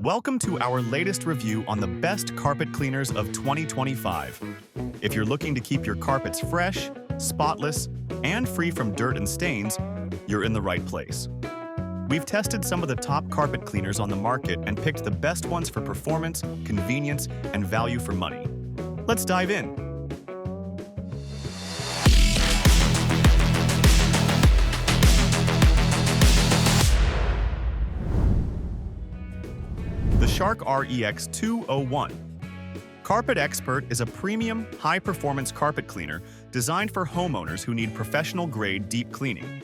Welcome to our latest review on the best carpet cleaners of 2025. If you're looking to keep your carpets fresh, spotless, and free from dirt and stains, you're in the right place. We've tested some of the top carpet cleaners on the market and picked the best ones for performance, convenience, and value for money. Let's dive in. The Shark REX 201. CarpetXpert is a premium, high-performance carpet cleaner designed for homeowners who need professional-grade deep cleaning.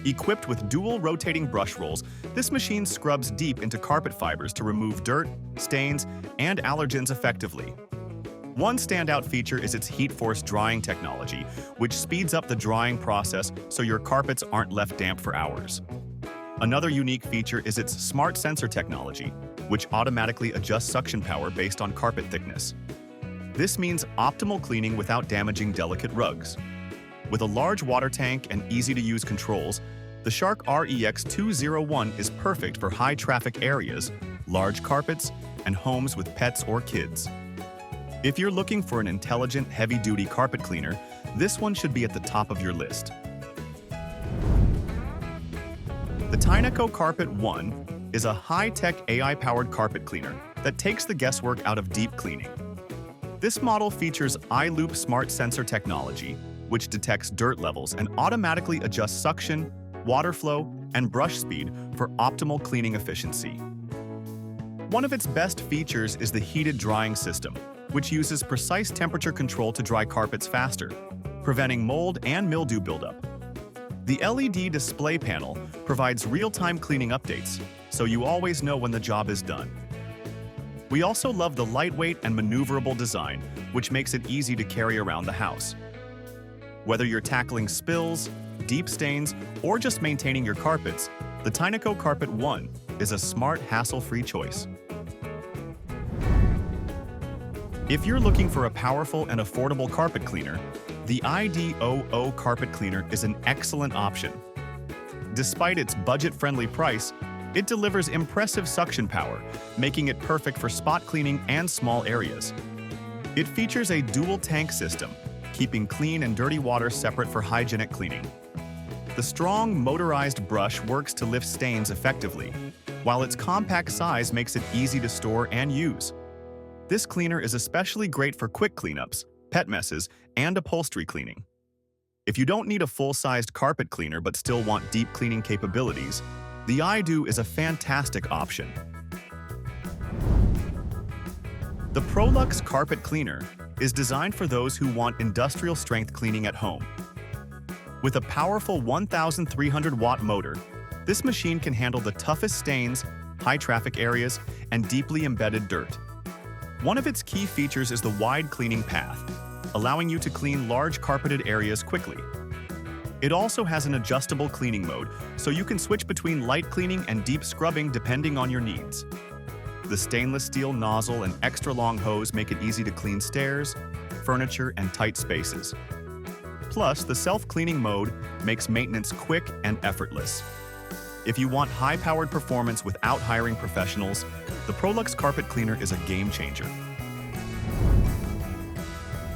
Equipped with dual rotating brush rolls, this machine scrubs deep into carpet fibers to remove dirt, stains, and allergens effectively. One standout feature is its heat-force drying technology, which speeds up the drying process so your carpets aren't left damp for hours. Another unique feature is its smart sensor technology, which automatically adjusts suction power based on carpet thickness. This means optimal cleaning without damaging delicate rugs. With a large water tank and easy-to-use controls, the Shark REX 201 is perfect for high-traffic areas, large carpets, and homes with pets or kids. If you're looking for an intelligent, heavy-duty carpet cleaner, this one should be at the top of your list. The Tineco Carpet ONE is a high-tech AI-powered carpet cleaner that takes the guesswork out of deep cleaning. This model features iDOO smart sensor technology, which detects dirt levels and automatically adjusts suction, water flow, and brush speed for optimal cleaning efficiency. One of its best features is the heated drying system, which uses precise temperature control to dry carpets faster, preventing mold and mildew buildup. The LED display panel provides real-time cleaning updates, so you always know when the job is done. We also love the lightweight and maneuverable design, which makes it easy to carry around the house. Whether you're tackling spills, deep stains, or just maintaining your carpets, the Tineco Carpet ONE is a smart, hassle-free choice. If you're looking for a powerful and affordable carpet cleaner, the iDOO carpet cleaner is an excellent option. Despite its budget-friendly price, it delivers impressive suction power, making it perfect for spot cleaning and small areas. It features a dual tank system, keeping clean and dirty water separate for hygienic cleaning. The strong, motorized brush works to lift stains effectively, while its compact size makes it easy to store and use. This cleaner is especially great for quick cleanups, pet messes, and upholstery cleaning. If you don't need a full-sized carpet cleaner but still want deep cleaning capabilities, the iDOO is a fantastic option. The Prolux carpet cleaner is designed for those who want industrial-strength cleaning at home. With a powerful 1,300-watt motor, this machine can handle the toughest stains, high-traffic areas, and deeply embedded dirt. One of its key features is the wide cleaning path, allowing you to clean large carpeted areas quickly. It also has an adjustable cleaning mode, so you can switch between light cleaning and deep scrubbing depending on your needs. The stainless steel nozzle and extra-long hose make it easy to clean stairs, furniture, and tight spaces. Plus, the self-cleaning mode makes maintenance quick and effortless. If you want high-powered performance without hiring professionals, the Prolux carpet cleaner is a game-changer.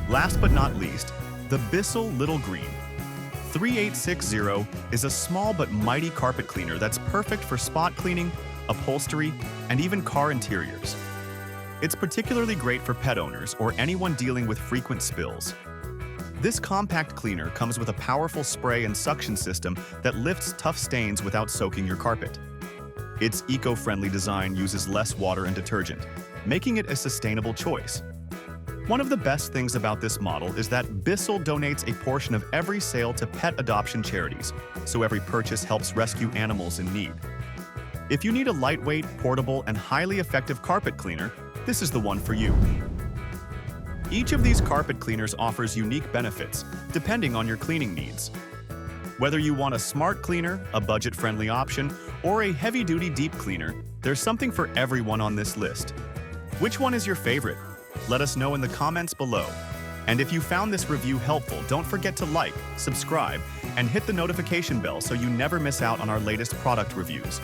Last but not least, the BISSELL Little Green 3860 is a small but mighty carpet cleaner that's perfect for spot cleaning, upholstery, and even car interiors. It's particularly great for pet owners or anyone dealing with frequent spills. This compact cleaner comes with a powerful spray and suction system that lifts tough stains without soaking your carpet. Its eco-friendly design uses less water and detergent, making it a sustainable choice. One of the best things about this model is that BISSELL donates a portion of every sale to pet adoption charities, so every purchase helps rescue animals in need. If you need a lightweight, portable, and highly effective carpet cleaner, this is the one for you. Each of these carpet cleaners offers unique benefits, depending on your cleaning needs. Whether you want a smart cleaner, a budget-friendly option, or a heavy-duty deep cleaner, there's something for everyone on this list. Which one is your favorite? Let us know in the comments below. And if you found this review helpful, don't forget to like, subscribe, and hit the notification bell so you never miss out on our latest product reviews.